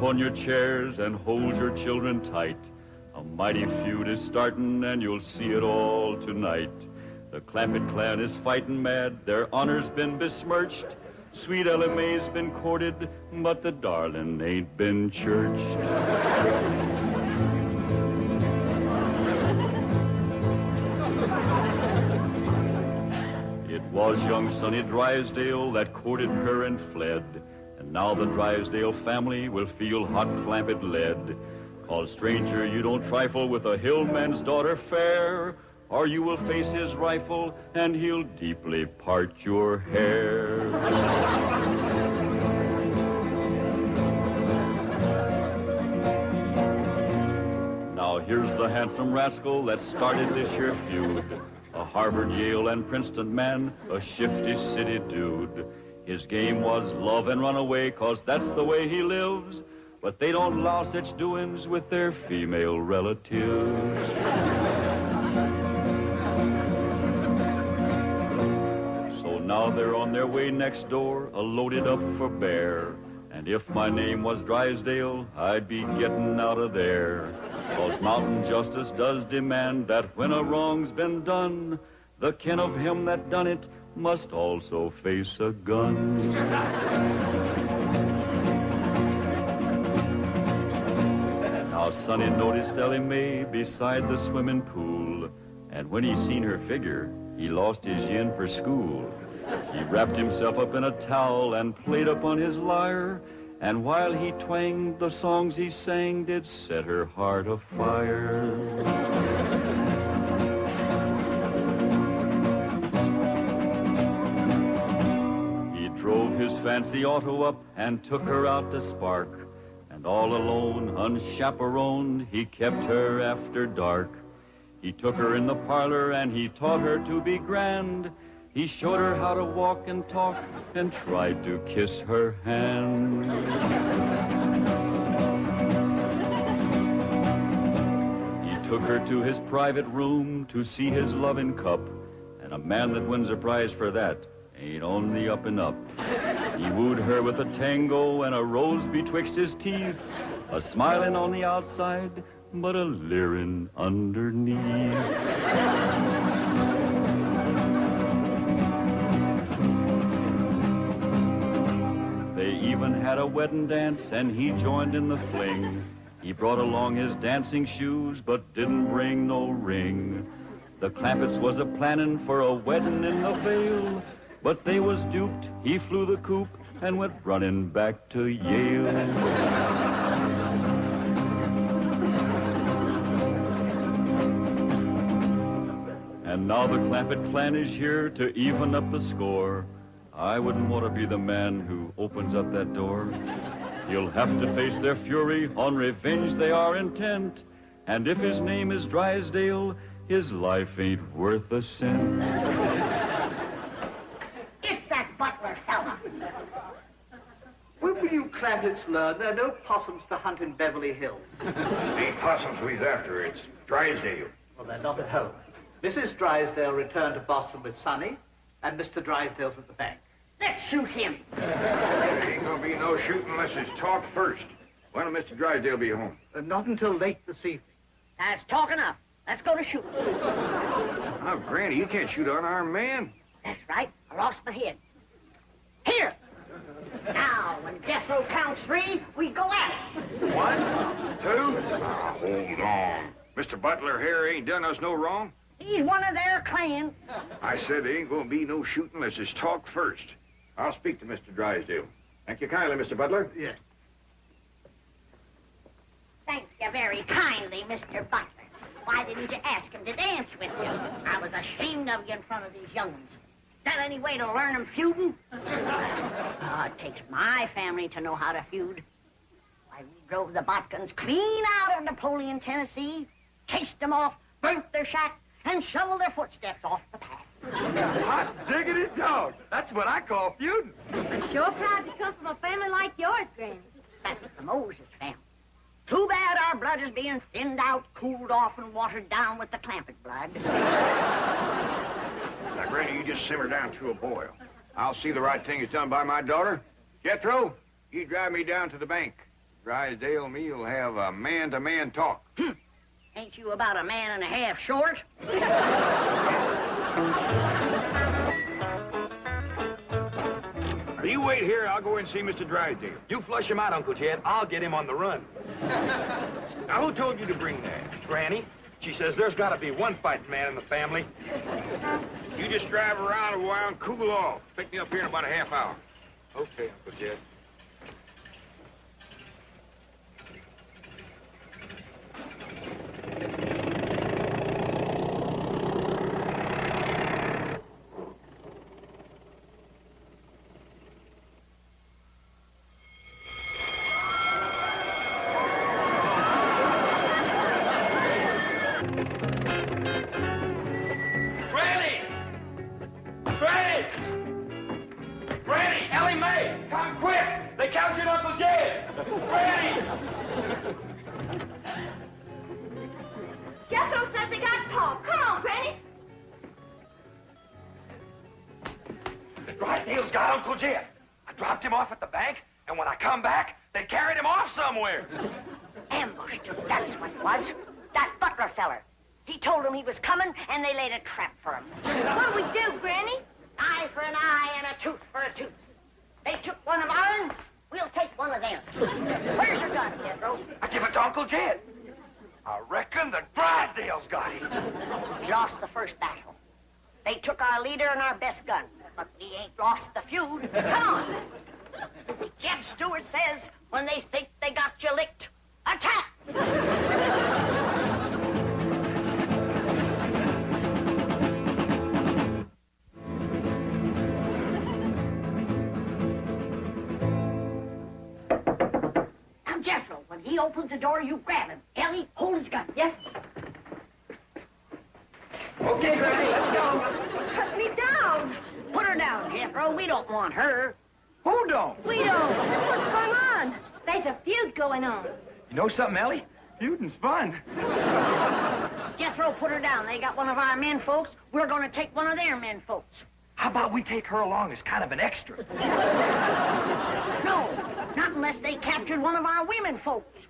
on your chairs and hold your children tight. A mighty feud is starting, and you'll see it all tonight. The Clampett clan is fighting mad, their honor's been besmirched. Sweet Elly May's been courted, but the darling ain't been churched. It was young Sonny Drysdale that courted her and fled. And now the Drysdale family will feel hot Clampett lead. 'Cause stranger, you don't trifle with a hillman's daughter fair, or you will face his rifle and he'll deeply part your hair. Now here's the handsome rascal that started this here feud. A Harvard, Yale, and Princeton man, a shifty city dude. His game was love and run away, 'cause that's the way he lives. But they don't allow such doings with their female relatives. So now they're on their way next door, loaded up for bear. And if my name was Drysdale, I'd be getting out of there. 'Cause mountain justice does demand that when a wrong's been done, the kin of him that done it must also face a gun. Now Sonny noticed Elly May beside the swimming pool, and when he seen her figure, he lost his yen for school. He wrapped himself up in a towel and played upon his lyre, and while he twanged, the songs he sang did set her heart afire. He drove his fancy auto up and took her out to Spark, and all alone, unchaperoned, he kept her after dark. He took her in the parlor and he taught her to be grand. He showed her how to walk and talk and tried to kiss her hand. He took her to his private room to see his loving cup, and a man that wins a prize for that ain't on the up and up. He wooed her with a tango and a rose betwixt his teeth, a smiling on the outside, but a leering underneath. They even had a wedding dance, and he joined in the fling. He brought along his dancing shoes, but didn't bring no ring. The Clampetts was a-planning for a wedding in the Vale, but they was duped. He flew the coop and went running back to Yale. And now the Clampett clan is here to even up the score. I wouldn't want to be the man who opens up that door. He'll have to face their fury, on revenge they are intent. And if his name is Drysdale, his life ain't worth a cent. It's that butler fella. When will you Clampetts learn there are no possums to hunt in Beverly Hills? Ain't possums we's after, it's Drysdale. Well, they're not at home. Mrs. Drysdale returned to Boston with Sonny, and Mr. Drysdale's at the bank. Let's shoot him. There ain't gonna be no shooting unless it's talk first. When will Mr. Drysdale be home? Not until late this evening. That's talk enough. Let's go to shoot. Oh, Granny, you can't shoot an unarmed man. That's right. I lost my head. Here. Now, when death row counts 3, we go at it. 1, 2. Now, hold on. Mr. Butler here ain't done us no wrong. He's one of their clan. I said there ain't gonna be no shooting unless it's talk first. I'll speak to Mr. Drysdale. Thank you kindly, Mr. Butler. Yes. Thank you very kindly, Mr. Butler. Why didn't you ask him to dance with you? I was ashamed of you in front of these young ones. Is that any way to learn them feuding? Oh, it takes my family to know how to feud. Why, we drove the Botkins clean out of Napoleon, Tennessee, chased them off, burnt their shack, and shoveled their footsteps off the path. Hot diggity dog. That's what I call feuding. I'm sure proud to come from a family like yours, Granny. That's the Moses family. Too bad our blood is being thinned out, cooled off, and watered down with the Clampett blood. Now, Granny, you just simmer down to a boil. I'll see the right thing is done by my daughter. Jethro, you drive me down to the bank. Drysdale and me will have a man-to-man talk. Ain't you about a man and a half short? Now, you wait here. I'll go and see Mr. Drysdale. You flush him out, Uncle Jed. I'll get him on the run. Now, who told you to bring that? Granny, she says there's got to be one fighting man in the family. You just drive around a while and cool off. Pick me up here in about a half hour. Okay, Uncle Jed. Elly May, come quick! They captured Uncle Jed! Granny! Jethro says they got Paul. Come on, Granny. The Drysdales got Uncle Jed. I dropped him off at the bank, and when I come back, they carried him off somewhere. Ambushed. That's what it was. That butler feller. He told them he was coming, and they laid a trap for him. What'll we do, Granny? Eye for an eye and a tooth for a tooth. They took one of ours, we'll take one of them. Where's your gun, Jethro? I give it to Uncle Jed. I reckon the Drysdales got him. We lost the first battle. They took our leader and our best gun, but we ain't lost the feud. Come on. Jeb Stewart says when they think they got you licked, attack! Jethro, when he opens the door, you grab him. Ellie, hold his gun. Yes. Okay, Granny, let's go. Cut me down. Put her down, Jethro. We don't want her. Who don't? We don't. What's going on? There's a feud going on. You know something, Ellie? Feuding's fun. Jethro, put her down. They got one of our men folks. We're going to take one of their men folks. How about we take her along as kind of an extra? No, not unless they captured one of our women folks.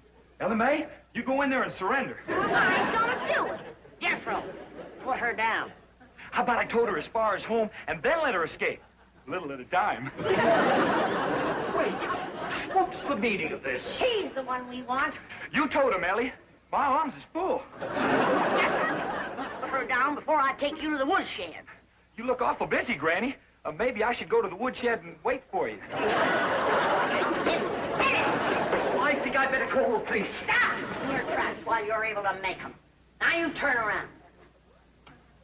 Elly May, you go in there and surrender. I ain't gonna do it. Jethro, put her down. How about I towed her as far as home and then let her escape? A little at a time. Wait, what's the meaning of this? He's the one we want. You towed him, Ellie. My arms is full. Jethro, put her down before I take you to the woodshed. You look awful busy, Granny. Maybe I should go to the woodshed and wait for you. I think I better call the police. Stop in your tracks while you're able to make them. Now you turn around.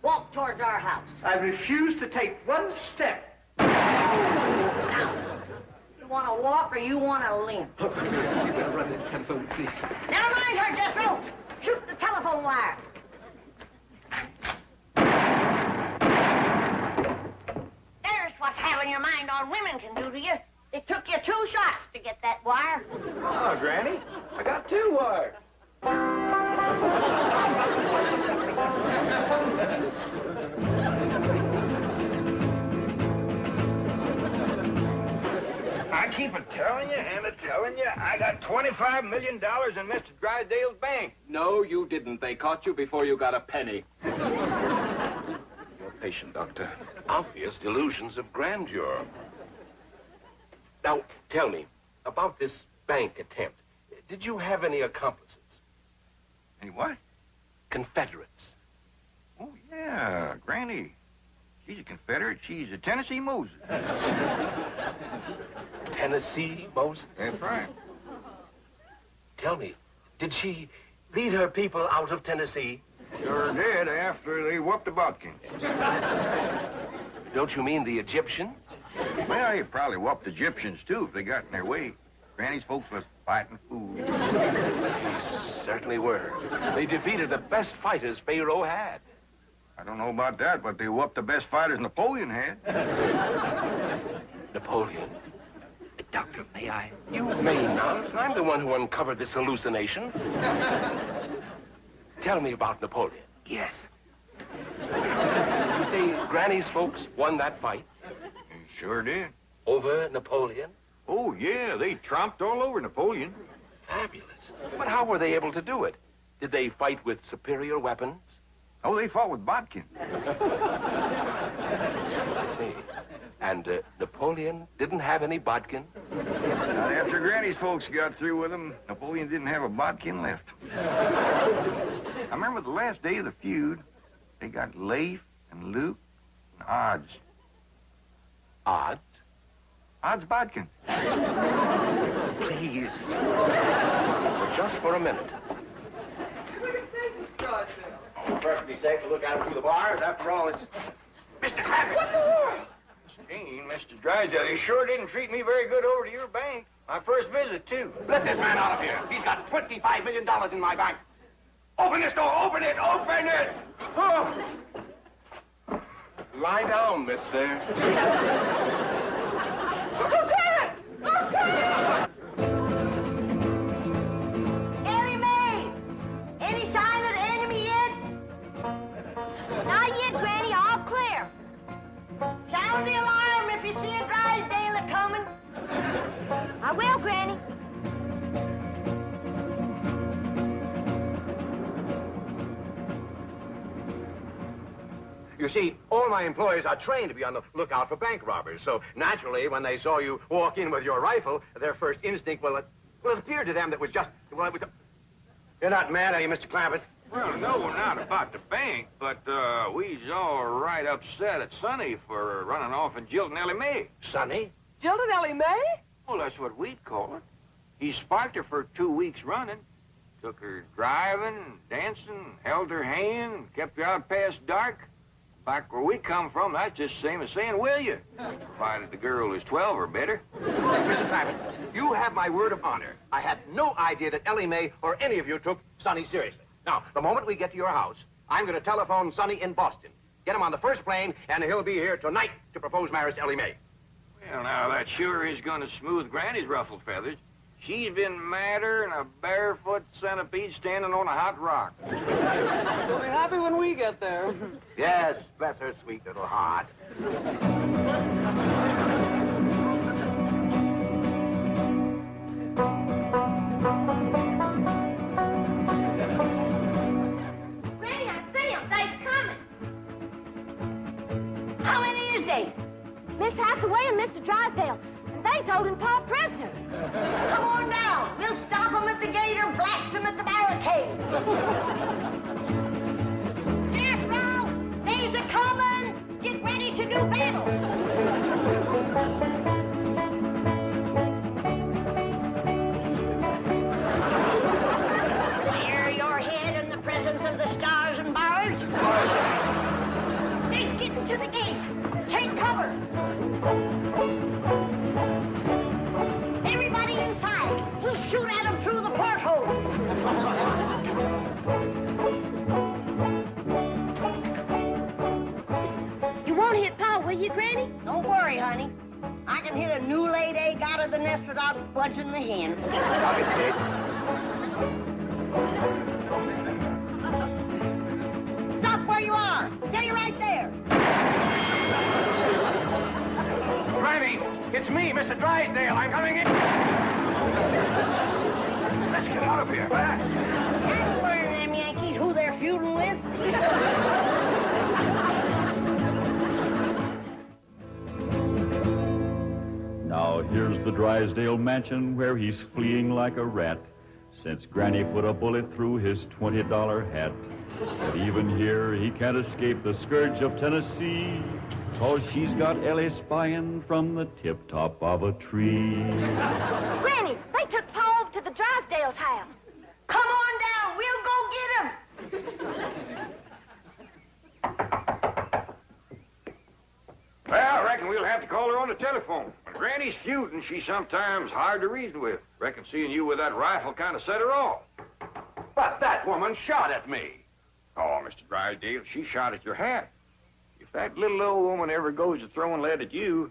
Walk towards our house. I refuse to take one step. Now, you want to walk or you want to limp? You better run and telephone the police. Never mind her, Jethro. Shoot the telephone wire. There's what's having your mind on women can do to you. It took you 2 shots to get that wire. Oh, Granny, I got 2 wires. I keep telling you and telling you, I got $25 million in Mr. Drysdale's bank. No, you didn't. They caught you before you got a penny. You're patient, Doctor. Obvious delusions of grandeur. Now, tell me, about this bank attempt, did you have any accomplices? Any what? Confederates? Oh, yeah, Granny. She's a Confederate. She's a Tennessee Moses. Tennessee Moses? That's right. Tell me, did she lead her people out of Tennessee? Sure did after they whooped the Buckins. Don't you mean the Egyptians? Well, they probably whooped the Egyptians, too, if they got in their way. Granny's folks was fighting food. They certainly were. They defeated the best fighters Pharaoh had. I don't know about that, but they whooped the best fighters Napoleon had. Napoleon? Doctor, may I? You may not. I'm the one who uncovered this hallucination. Tell me about Napoleon. Yes. You say Granny's folks won that fight? Sure did. Over Napoleon? Oh, yeah, they tromped all over Napoleon. Fabulous. But how were they able to do it? Did they fight with superior weapons? Oh, they fought with bodkin. I see. And Napoleon didn't have any bodkin? Not after Granny's folks got through with him, Napoleon didn't have a bodkin left. I remember the last day of the feud, they got Leif and Luke and Odds. Odds? Odds bodkin. Please. But just for a minute. Perfectly safe to look out through the bars. After all, it's... Mr. Clampett! Hey, Mr. Drysdale, he sure didn't treat me very good over to your bank. My first visit, too. Let this man out of here. He's got $25 million in my bank. Open this door. Open it. Open it. Oh. Lie down, mister. Lieutenant! Lieutenant! Elly May! Any sign of the enemy yet? Not yet, Granny. All clear. Sound the alarm if you see a Drysdale coming. I will, Granny. You see, all my employees are trained to be on the lookout for bank robbers. So, naturally, when they saw you walk in with your rifle, their first instinct, well, it appeared to them that was just... Well, it was... You're not mad, are you, Mr. Clampett? Well, no, not about the bank, but we's all right upset at Sonny for running off and jilting Elly May. Sonny? Jilted Elly May? Well, that's what we'd call it. He spiked her for 2 weeks running. Took her driving, dancing, held her hand, kept her out past dark. Back where we come from, that's just the same as saying, will you? Provided the girl is 12 or better. Mr. Clampett, you have my word of honor. I had no idea that Elly May or any of you took Sonny seriously. Now, the moment we get to your house, I'm going to telephone Sonny in Boston. Get him on the first plane, and he'll be here tonight to propose marriage to Elly May. Well, now, that sure is going to smooth Granny's ruffled feathers. She's been madder than a barefoot centipede standing on a hot rock. She'll be happy when we get there. Yes, bless her sweet little heart. Granny, I see him. They's coming. How many is they? Miss Hathaway and Mr. Drysdale. And they's holding Pa prisoner. Come on down. We'll stop them at the gate or blast them at the barricades. Careful! They's a-coming! Get ready to do battle! Clear your head in the presence of the stars and birds. They's getting to the gate. Take cover. Everybody inside. We'll shoot at them through the porthole. You won't hit Pa, will you, Granny? Don't worry, honey. I can hit a new-laid egg out of the nest without budging the hen. Stop where you are. Stay right there. Granny, it's me, Mr. Drysdale. I'm coming in. Let's get out of here. I don't worry them Yankees who they're feuding with. Now here's the Drysdale mansion where he's fleeing like a rat, since Granny put a bullet through his $20 hat. But even here he can't escape the scourge of Tennessee, 'cause she's got Elly spying from the tip-top of a tree. Granny, they took Pa over to the Drysdales' house. Come on down. We'll go get him. Well, I reckon we'll have to call her on the telephone. When Granny's feuding, she's sometimes hard to reason with. Reckon seeing you with that rifle kind of set her off. But that woman shot at me. Oh, Mr. Drysdale, she shot at your hat. If that little old woman ever goes to throwing lead at you,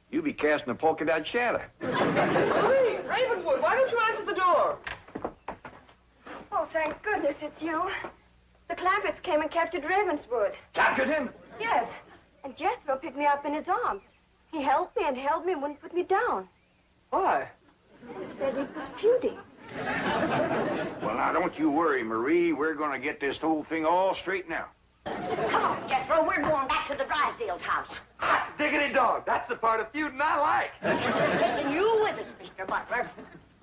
you'll be casting a polka dot shadow. Hey, Ravenswood, why don't you answer the door? Oh, thank goodness it's you. The Clampetts came and captured Ravenswood. Captured him? Yes. And Jethro picked me up in his arms. He held me and wouldn't put me down. Why? He said he was feuding. Well, now, don't you worry, Marie. We're gonna get this whole thing all straightened out. Come on, Jethro, we're going back to the Drysdales' house. Hot diggity dog. That's the part of feuding I like. We're taking you with us, Mr. Butler.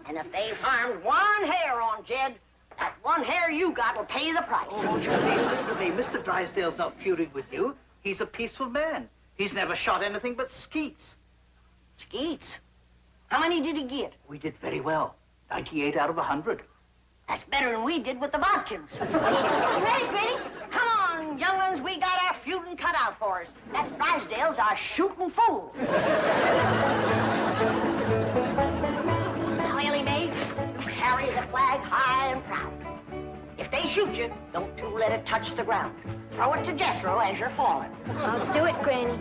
And if they've harmed one hair on Jed, that one hair you got will pay the price. Oh, won't you please listen to me? Mr. Drysdale's not feuding with you. He's a peaceful man. He's never shot anything but skeets. Skeets? How many did he get? We did very well. 98 out of 100. That's better than we did with the Bodkins. You ready, Granny? Come on, young'uns, we got our feuding cut out for us. That Drysdale's our shooting fool. Now, Elly May, you carry the flag high and proud. If they shoot you, don't you let it touch the ground. Throw it to Jethro as you're falling. I'll do it, Granny.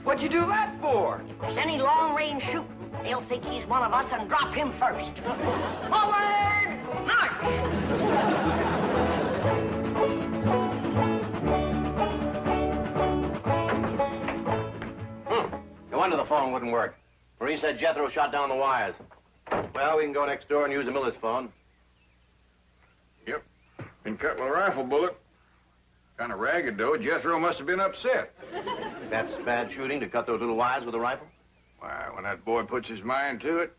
What'd you do that for? If there's any long-range shooting, they'll think he's one of us and drop him first. Forward, march! No wonder the phone wouldn't work. Marie said Jethro shot down the wires. Well, we can go next door and use the miller's phone. Yep. Been cut with a rifle bullet. Kind of ragged, though. Jethro must have been upset. That's bad shooting to cut those little wires with a rifle? Why, when that boy puts his mind to it,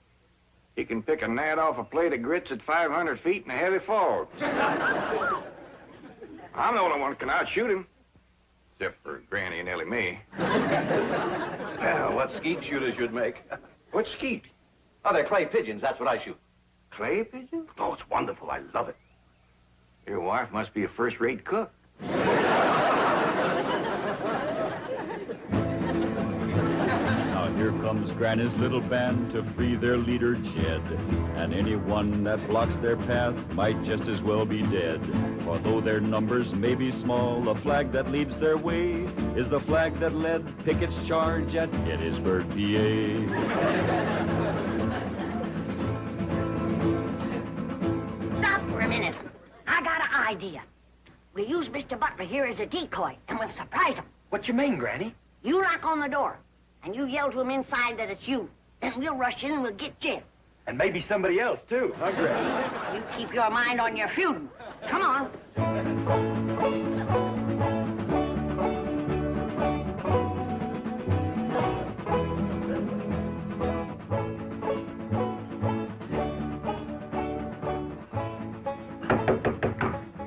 he can pick a gnat off a plate of grits at 500 feet in a heavy fog. I'm the only one that can outshoot him. Except for Granny and Elly May. Well, what skeet shooters should make. What skeet? Oh, they're clay pigeons. That's what I shoot. Clay pigeon? Oh, it's wonderful. I love it. Your wife must be a first-rate cook. Now here comes Granny's little band to free their leader, Jed. And anyone that blocks their path might just as well be dead. For though their numbers may be small, the flag that leads their way is the flag that led Pickett's charge at Gettysburg, PA. Stop for a minute. I got an idea. We use Mr. Butler here as a decoy, and we'll surprise him. What you mean, Granny? You knock on the door, and you yell to him inside that it's you. Then we'll rush in and we'll get Jed. And maybe somebody else, too, huh, Granny? You keep your mind on your feuding. Come on.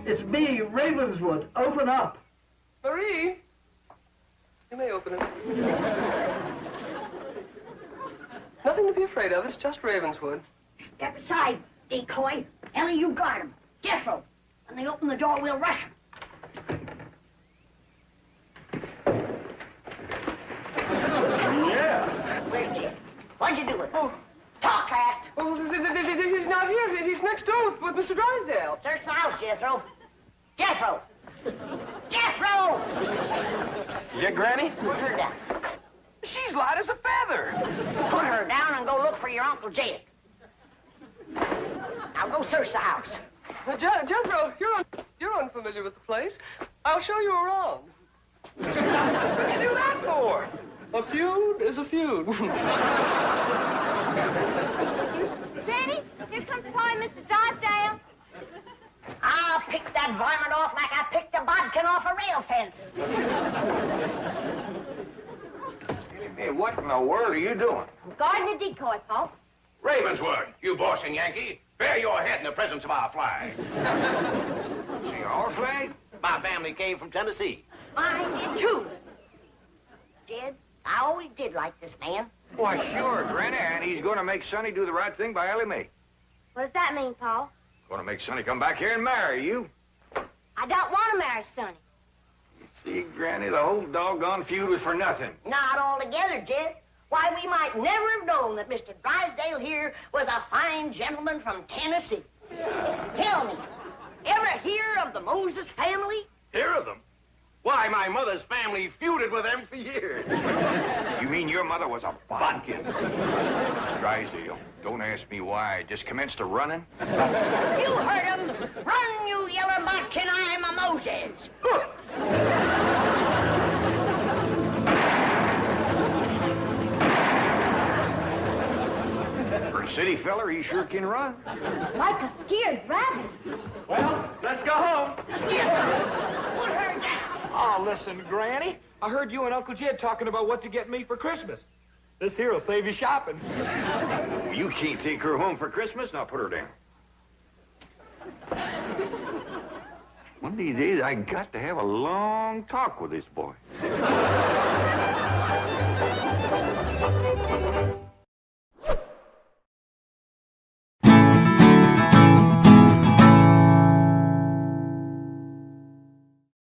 It's me, Ravenswood. Open up. Marie, you may open it. Nothing to be afraid of. It's just Ravenswood. Step aside, decoy. Elly, you guard him. Jethro. When they open the door, we'll rush him. Yeah. Where's Jed? What'd you do with him? Oh. Talk fast. Oh, he's not here. He's next door with Mr. Drysdale. Search the house, Jethro. Jethro! Jethro! Yeah, Granny? Put her down. She's light as a feather. Put her down and go look for your Uncle Jed. Now go search the house. Jethro, you're unfamiliar with the place. I'll show you around. What'd you do that for? A feud is a feud. Granny, here comes Paul and Mr. Drysdale. I'll pick that varmint off like I picked a bodkin off a rail fence. Hey, what in the world are you doing? I'm guarding a decoy, Paul. Ravenswood, you Boston Yankee, bear your head in the presence of our flag. See, our flag? My family came from Tennessee. Mine did too. Jed, I always did like this man. Why, sure, Granny, and he's going to make Sonny do the right thing by Elly May. What does that mean, Paul? Going to make Sonny come back here and marry you. I don't want to marry Sonny. See, Granny, the whole doggone feud was for nothing. Not altogether, Jed. Why, we might never have known that Mr. Drysdale here was a fine gentleman from Tennessee. Tell me, ever hear of the Moses family? Hear of them? Why, my mother's family feuded with them for years. You mean your mother was a bodkin? Mr. Drysdale, don't ask me why. I just commenced a running. You heard him. Run, you yellow bodkin, I'm a Moses. For city feller, he sure can run. Like a scared rabbit. Well, let's go home. What heard that? Oh, listen, Granny. I heard you and Uncle Jed talking about what to get me for Christmas. This here will save you shopping. You can't take her home for Christmas. Now put her down. One of these days, I got to have a long talk with this boy.